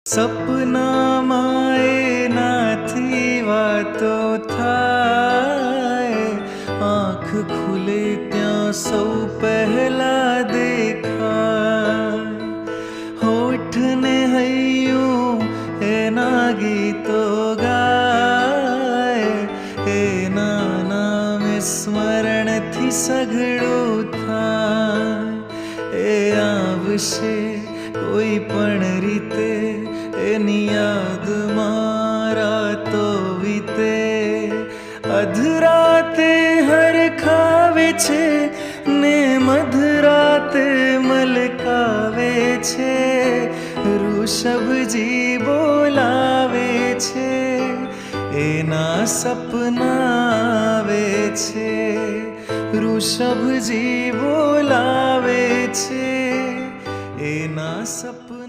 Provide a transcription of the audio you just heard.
સપનામાં એનાથી વાતો થાય, આંખ ખુલે ત્યાં સૌ પહેલા દેખાય, હોઠને હૈયું એના ગીતો ગાય, એના નામે સ્મરણથી સઘળું થાય, એ આવશે કોઈ પણ રીતે, એની યાદમાં રાતો વીતે, અધરાતે હરખાવે છે ને મધરાતે મલકાવે છે, ઋષભજી બોલાવે છે, એના સપના આવે છે, ઋષભજી બોલાવે છે, એના સપના